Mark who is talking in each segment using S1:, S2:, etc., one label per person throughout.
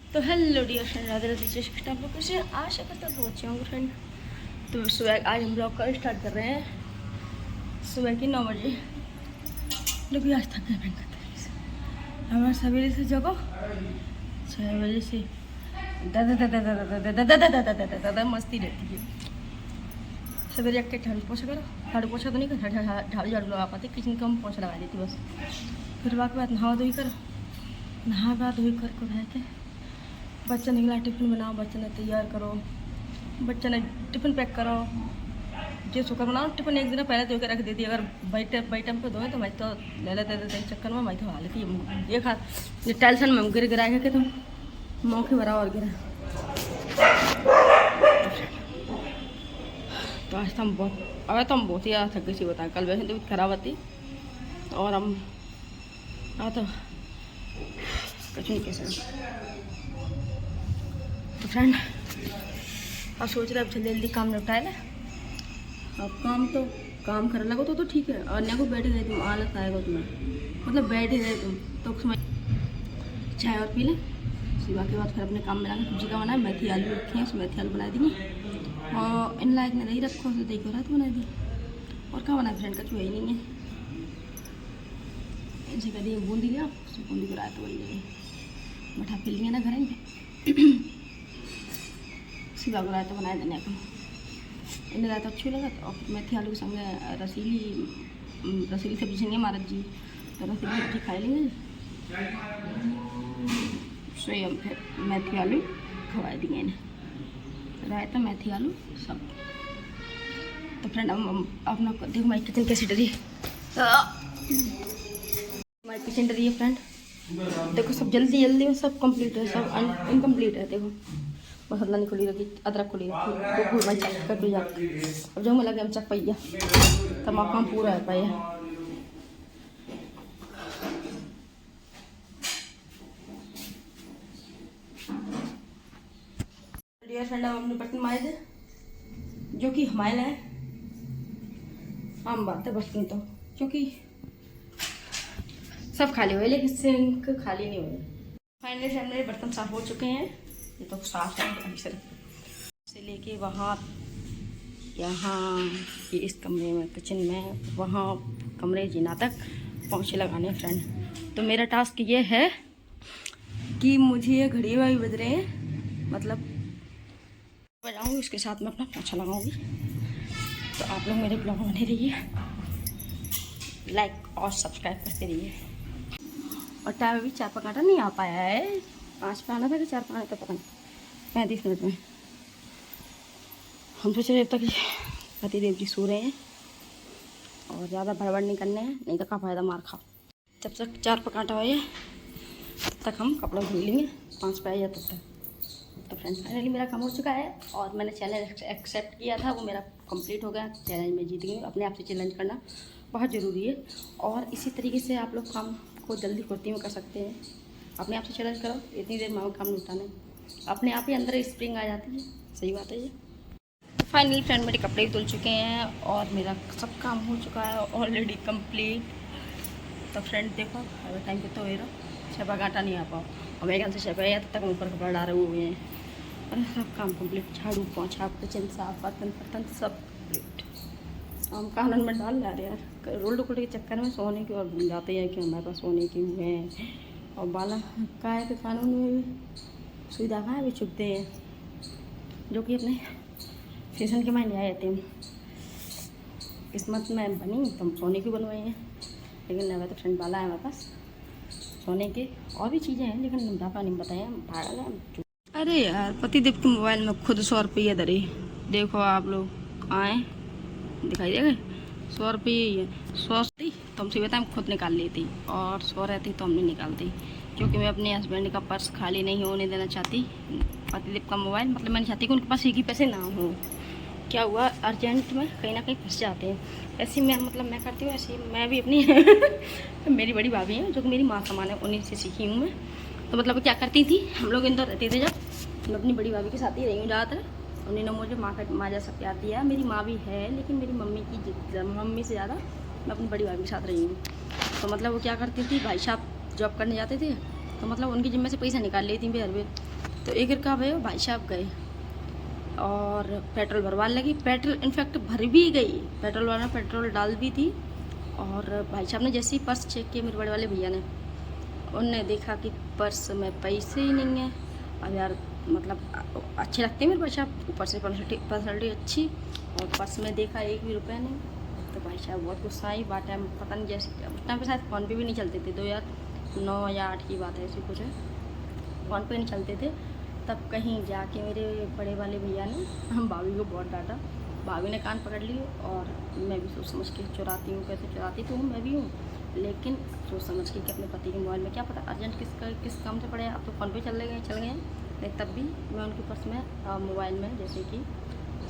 S1: तो hello dear friend, Radhe Radhe जय श्री कृष्ण। आप लोग कैसे आशा करता हूँ अच्छे होंगे फ्रेंड। तो सुबह आज हम ब्लॉग का स्टार्ट कर रहे हैं सुबह की 9 बजे। लेकिन आज थक गए फ्रेंड। हमारे सवेरे से जगो 6 बजे से दादा मस्ती रहती है। सवेरे एक झाड़ू पोछा करो, झाड़ू पोछा तो नहीं कर, झाड़ू झाड़ू लगा पाती, किचन का हम पोछा लगा देती बस। फिर बाकी बात नहा धोई करो, नहा धोई कर रह के बच्चा निकला टिफ़िन बनाओ, बच्चा ने तैयार करो, बच्चा ने टिफ़िन पैक करो, जो सुकर बनाओ। टिफ़िन एक दिन पहले धो के रख देती। अगर बाई टाइम पे धोए तो मैं तो ले लेते थे चक्कर में, मैं तो हाल लेती ये खा ये टेंशन में गिरा के तुम मौके भरा और गिरा। तो आज तो हम बहुत ही ज़्यादा थक गई सी बताएं। कल वैसे तबीयत खराब होती और हम तो कुछ नहीं कैसे। तो फ्रेंड अब सोच रहे अब जल्दी जल्दी काम निपटाए ले। अब काम करने लगो तो ठीक है, और को बैठे गए तुम आलस आएगा तुम्हें, मतलब बैठे गए तुम तो समय चाय और पी लें। सुबह के बाद फिर अपने काम में लगे। सब्जी का बनाए, मेथी आलू रखे हैं, उसमें मेथी आलू बना देंगे। और इन लायक में नहीं रखो तो देखो रात बना दी। और क्या बनाए फ्रेंड, कछु ही नहीं है। इनसे कभी बूंदी लिया, बूंदी को रात बन गई मठा फिल लिया ना घर में। सीधा को रायता बनाए देने को इन्हें रायता अच्छी लगा। तो मेथी आलू के संगे रसीली सब्जी चाहिए महाराज जी, तो रसीली सब्जी खा लेंगे। सो हम फिर मेथी आलू खवा देंगे इन्हें, रायता मेथी आलू सब। तो फ्रेंड हम अपना देखो हमारी किचन कैसी डरी है। हमारी किचन डरी है फ्रेंड। देखो सब जल्दी जल्दी सब कंप्लीट है, सब इनकम्प्लीट है। देखो मसाला नहीं खुली रखी, अदरक खुली रखी, भाई चक कर भी जा। अब जो मैं लगे हम चक पैया तमाम काम पूरा है पाया। डियर फ्रेंड हम अपने बर्तन मारे थे जो कि हमारे है आम बात है बर्तन तो, क्योंकि सब खाली हुए लेकिन सिंक खाली नहीं हुए। फाइनली फ्रेंड मेरे बर्तन साफ हो चुके हैं। ये तो साफ है अभी से लेके वहाँ यहाँ ये इस कमरे में, किचन में, वहाँ कमरे जीना तक पोंछे लगाने फ्रेंड। तो मेरा टास्क ये है कि मुझे ये घड़ी वाली बज रहे हैं, मतलब बजाऊँगी उसके साथ में अपना पोंछा लगाऊंगी। तो आप लोग मेरे ब्लॉग बने रहिए, लाइक और सब्सक्राइब करते रहिए। और टाइम अभी 4 घंटा नहीं आ पाया है, 5 पे आना था कि 4 पे आना था पता नहीं, 35 मिनट में। हम सोच रहे तक पति देव जी सो रहे हैं और ज़्यादा भड़बड़ नहीं करने हैं, नहीं तो का फायदा मार खाओ। जब तक 4 पे कांटा हो तब तक हम कपड़ा धुल लेंगे, 5 पे आया तब तक। तो फ्रेंड्स फाइनली मेरा काम हो चुका है और मैंने चैलेंज एक्सेप्ट किया था, वो मेरा कंप्लीट हो गया। चैलेंज में जीत गई। अपने आप से चैलेंज करना बहुत ज़रूरी है और इसी तरीके से आप लोग काम को जल्दी फुर्ती में कर सकते हैं। अपने आप से चैलेंज करो, इतनी देर में काम निपटाना है, अपने आप ही अंदर स्प्रिंग आ जाती है। सही बात है ये। फाइनली फ्रेंड मेरे कपड़े भी धुल चुके हैं और मेरा सब काम हो चुका है ऑलरेडी कंप्लीट। तो फ्रेंड देखो अगर टाइम पे तो हो रहा 6 घंटा नहीं आ पाओ और मेरे ख्याल से 6 आया तब तक हम ऊपर कपड़ा डाले हुए हैं और सब काम कंप्लीट। झाड़ू पोंछा किचन साफ बर्तन सब कंप्लीट। हम कानून में डाल जा रहे यार, रोल्ड कुल्ड के चक्कर में सोने की और भूल जाते हैं कि हमारे पास सोने की हुए हैं। और बाला का है कि कानून में भी सुविधा कहाँ भी चुभते हैं, जो कि अपने फैशन के मायने आए थे। किस्मत में बनी तो हम सोने की बनवाए हैं, लेकिन नया तो फ्रेंड वाला है हमारे पास सोने के और भी चीज़ें हैं, लेकिन ढापा नहीं बताए हम पागल हैं। अरे यार पतिदेव के मोबाइल में खुद 100 रुपये धरे, देखो आप लोग आए दिखाई देगा 100 रुपये ही है। 100 तो हमसे बताए हम खुद निकाल लेती और 100 रहती तो हम नहीं निकालती, क्योंकि मैं अपने हस्बैंड का पर्स खाली नहीं होने देना चाहती। पतिदेव का मोबाइल मतलब मैं नहीं चाहती कि उनके पास एक ही पैसे ना हो। क्या हुआ अर्जेंट में कहीं ना कहीं फंस जाते हैं। ऐसे मैं मतलब मैं करती हूँ, ऐसे मैं भी अपनी मेरी बड़ी भाभी है जो कि मेरी माँ समान है, उन्हीं से सीखी हूँ मैं। तो मतलब क्या करती थी, हम लोग इंदौर रहते थे जब, मैं अपनी बड़ी भाभी के साथ ही रही हूँ ज़्यादातर। उन्हीं ने मुझे माँ जैसा प्यार दिया। मेरी माँ भी है लेकिन मेरी मम्मी से ज़्यादा मैं अपनी बड़ी भाभी के साथ रही हूँ। तो मतलब वो क्या करती थी, भाई साहब जॉब करने जाते थे तो मतलब उनकी जिम्मे से पैसा निकाल लेती थी हर तो एक का भाई साहब गए और पेट्रोल भरवाने लगी। पेट्रोल इनफैक्ट भर भी गई, पेट्रोल वाला पेट्रोल डाल भी थी। और भाई साहब ने जैसे ही पर्स चेक किया, मेरे बड़े वाले भैया ने, उनने देखा कि पर्स में पैसे ही नहीं है। अब यार मतलब अच्छे लगते हैं मेरे भाई साहब, ऊपर से पर्सनैलिटी अच्छी, और पर्स में देखा 1 भी रुपया नहीं। तो भाई साहब बहुत गुस्सा आई। बात टाइम पता नहीं, जैसे उस टाइम पे शायद फ़ोन पे भी नहीं चलते थे, 2009 या 8 की बात है, ऐसी कुछ है, फ़ोन पे नहीं चलते थे। तब कहीं जाके मेरे बड़े वाले भैया ने हम भाभी को बहुत डांटा। भाभी ने कान पकड़ ली, और मैं भी सोच समझ के चुराती हूँ, कैसे चुराती तो हूँ, मैं भी हूँ, लेकिन सोच समझ के कि अपने पति के मोबाइल में क्या पता अर्जेंट किस काम से पड़े, अब तो फ़ोन पे चल गए, लेकिन तब भी मैं उनके पर्स में मोबाइल में जैसे कि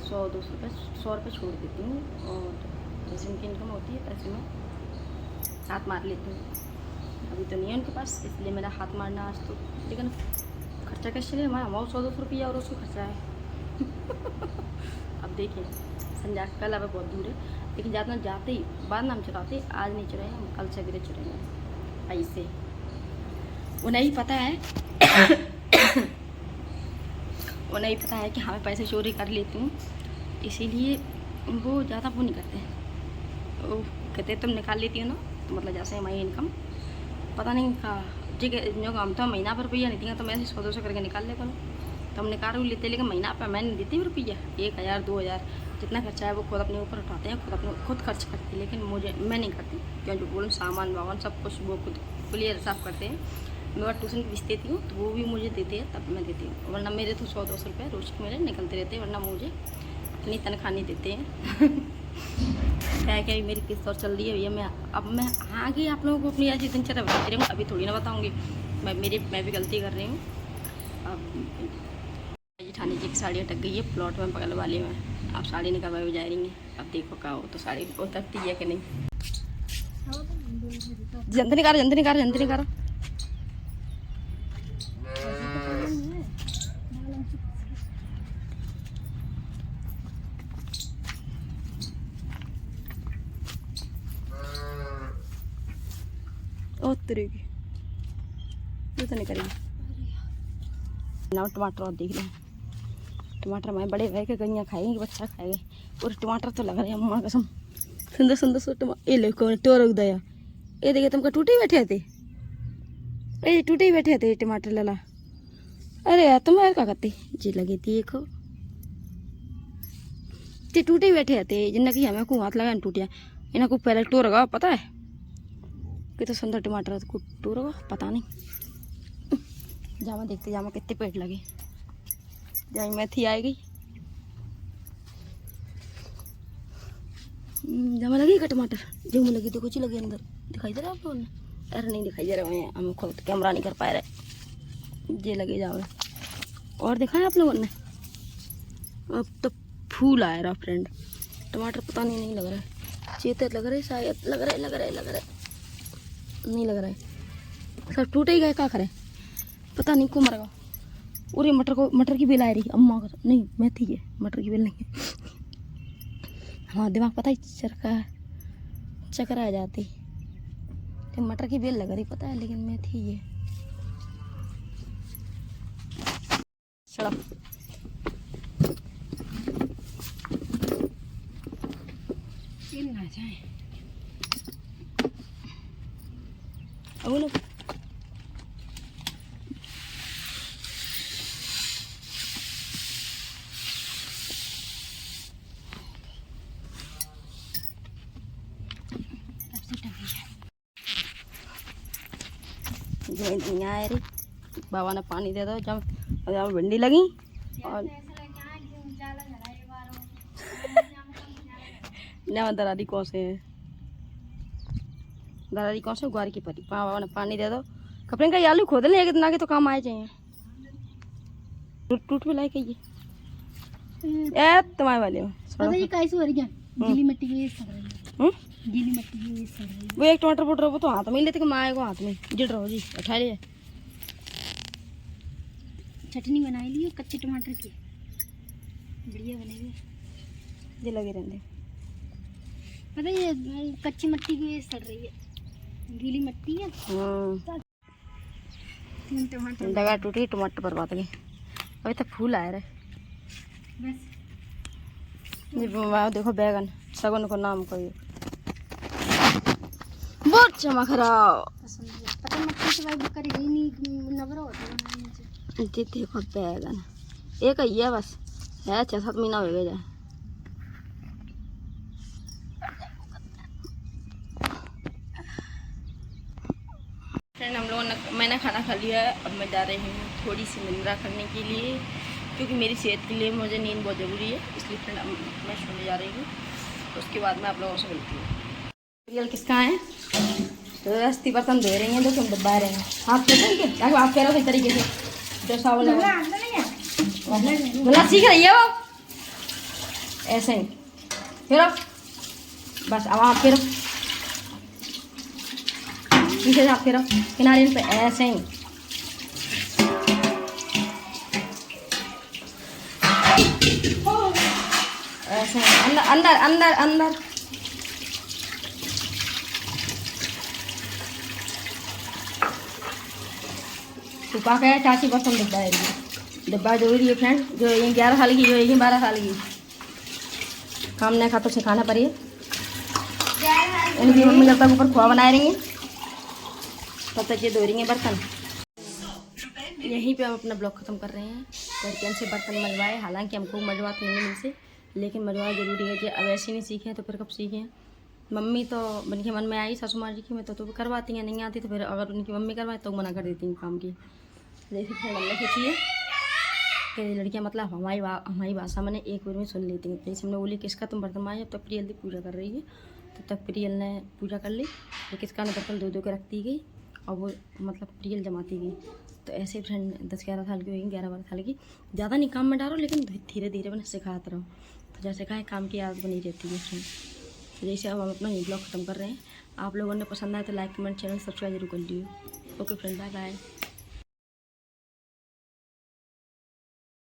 S1: 100-200 रुपये 100 रुपये छोड़ देती हूँ, और जैसे उनकी इनकम होती है पैसे में हाथ मार लेती हूँ। अभी तो नहीं है उनके पास, इसलिए मेरा हाथ मारना आज तो, लेकिन खर्चा कैसे चले, हमारा 100-200 रुपया और उसको खर्चा है। अब देखिए संजा कल अब बहुत दूर है, लेकिन ज़्यादा जाते ही बाद में हम चुराते, आज नहीं चुराए हम, कल से भी चुराएंगे। ऐसे उन्हें ही पता है उन्हें ही पता है कि हाँ पैसे चोरी कर लेती हूँ, इसीलिए वो ज़्यादा वो नहीं करते। वो कहते तुम निकाल लेती हो ना, तो मतलब जैसे हमारी इनकम पता नहीं का जी, जो हम तो महीना पर रुपया नहीं देंगे, तो मैं ऐसे 100-200 करके निकाल ले करूँ, तो हम निकाल लेते, लेकिन महीना पर मैं नहीं देती रुपया, 1000-2000 जितना खर्चा है वो खुद अपने ऊपर उठाते हैं, खुद खर्च करते हैं। लेकिन मैं नहीं करती, क्यों जो बोलूँ सामान वामान सब कुछ वो खुद क्लियर साफ करते हैं। मैं और ट्यूशन की फीस देती हूँ, तो वो भी मुझे देते हैं, तब मैं देती हूँ, वरना मेरे तो 100-200 रुपये रोज मेरे निकलते रहते हैं, वरना मुझे इतनी तनख्वाह नहीं देते हैं। क्या मेरी किस्त और चल रही है भैया। मैं आगे आप लोगों को अपनी ऐसी दिनचर्या बताती रहूँगी, अभी थोड़ी ना बताऊँगी। मैं भी गलती कर रही हूँ। अब जेठानी जी की साड़ी अटक गई है प्लॉट में बगल वाले में, आप साड़ी निकलवाए जा रही हैं। अब देखो क्या हो, तो साड़ी उतरती है कि नहीं। जल्दी निकालो। उतरेगी ये तो नहीं करेगी ना। टमाटर और देख लें, टमाटर हमारे बड़े भाई के गैया खाएंगे, बच्चा खाएगा, और टमाटर तो लग रहे हैं अम्मा कसम, सुंदर सो टमाटर। ये देखो टोरक दया, ये देखिए तुमको टूटे ही बैठे थे, ये टूटे ही बैठे थे टमाटर लला। अरे यार तुम यार क्या करते जी, लगे थी देखो ते टूटे ही बैठे थे, जिन्ना कि हमें को हाथ लगा टूटिया, इन्हें को पहले टोरगा पता है कि तो सुंदर टमाटर को टोरगा पता नहीं। जामा देखते जामा कितने पेड़ लगे, जहाँ मेथी आएगी जमा लगेगा टमाटर, जो में लगी तो कुछ लगे अंदर, दिखाई दे रहा है आप लोगों ने? अरे नहीं दिखाई दे रहा है, हम खुद कैमरा नहीं कर पा रहे, ये लगे जाओ। और दिखाएं आप लोगों ने, अब तो फूल आया रहा फ्रेंड, टमाटर पता नहीं लग रहा है, चेते लग रहे शायद, लग रहा है नहीं लग रहा है, सब टूटे ही गए, क्या करें पता नहीं को मरेगा। और ये मटर की बेल आ रही अम्मा का, नहीं मेथी है, मटर की बेल नहीं है। हाँ दिमाग पता ही चक्कर आ जाती, मटर की बेल लग रही पता है, लेकिन मेथी है। सड़क ना जाए अब लोग नहीं आए रे, बाबा ने पानी दे दो, जब भिंडी लगी और ना दरारी कौन से है, दरारी कौन से ग्वार की परी, बाबा ने पानी दे दो, कपड़े का आलू खोद ले कितना के तो काम आए चाहिए, टूट भी लाए कहिए ए तुम्हारे वाले में
S2: पता ये कैसे हो रही है, गीली मिट्टी की ये सड़ रही है, गीली मिट्टी की ये सड़ रही है।
S1: वो एक टमाटर फुट रहा, वो तो हाथ में लेते कि माए को हाथ में जिड़ रहो जी, उठा लिए
S2: चटनी बनाई ली कच्चे टमाटर की, बढ़िया बनेगी,
S1: ये लगे रहते।
S2: पता ये कच्ची मिट्टी की ये सड़ रही है, गीली मिट्टी है।
S1: दगा टूटी, टमाटर बर्बाद गए। अभी तक फूल आए रहे।
S2: बस
S1: ये वहाँ देखो बैगन सगुन को नाम को ये बहुत चमक रहा।
S2: पता मक्खी से भाई करी गई नहीं नबरा होता है नीचे।
S1: ये देखो बैगन एक ही है बस है 6-7 महीना हो गया। फ्रेंड हम लोगों ने मैंने खाना खा लिया है। अब मैं जा रही हूँ थोड़ी सी निंद्रा करने के लिए क्योंकि मेरी सेहत के लिए मुझे नींद बहुत ज़रूरी है, इसलिए फ्रेंड मैं सोने जा रही हूँ। उसके बाद मैं आप लोगों से मिलती हूँ। रियल किसका है तो रस्ती बर्तन धो रही हैं जो तुम दबा रहे हैं हाथ पे आप कह रहे हो इस तरीके से जो सावल बोला सीख रही है वो ऐसे ही फिर बस अब आप फिर पीछे से आप फिर किनारे पे ऐसे ही ऐसे अंदर अंदर अंदर अंदर छुपा के चाची बर्तन डब्बा है डब्बा जरूरी है फ्रेंड। जो ये 11 साल की जो ये 12 साल की काम नहीं खा तो सिखाना पड़िए। इनकी मम्मी जब तक ऊपर खोआ बनाए रहेंगे तब तक ये धो रही हैं बर्तन। यहीं पे हम अपना ब्लॉग ख़त्म कर रहे हैं। लड़कियों से बर्तन मंजवाए, हालांकि हमको मजवात नहीं है इनसे, लेकिन मजवा जरूरी है कि अब ऐसे नहीं सीखें तो फिर कब सीखें। मम्मी तो बन के मन में आई सासू माँ जी की मैं तो करवाती हैं, नहीं आती तो फिर अगर उनकी मम्मी करवाए तो मना कर देती हैं काम की। जैसे फिर हमने सोचिए कि लड़कियाँ मतलब हमारी भाषा मैंने एक बार में सुन लेती हैं। जैसे हमने बोली किसका तुम बर्तन माए, अब तक प्रियल की पूजा कर रही है तब तक प्रियल ने पूजा कर ली। फिर किसका ने बर्तन धो के रखती गई और वो मतलब प्रियल जमाती गई। तो ऐसे फ्रेंड 10-11 साल की होगी, 11-12 साल की। ज़्यादा नहीं काम में डालो लेकिन धीरे धीरे मैंने सिखाते रहो तो जैसे कहा काम की आदत बनी रहती है फ्रेंड। तो जैसे अब हम अपना ये ब्लॉग ख़त्म कर रहे हैं। आप लोगों ने पसंद आए तो लाइक कमेंट चैनल सब्सक्राइब जरूर कर लियो। Okay friend bye bye.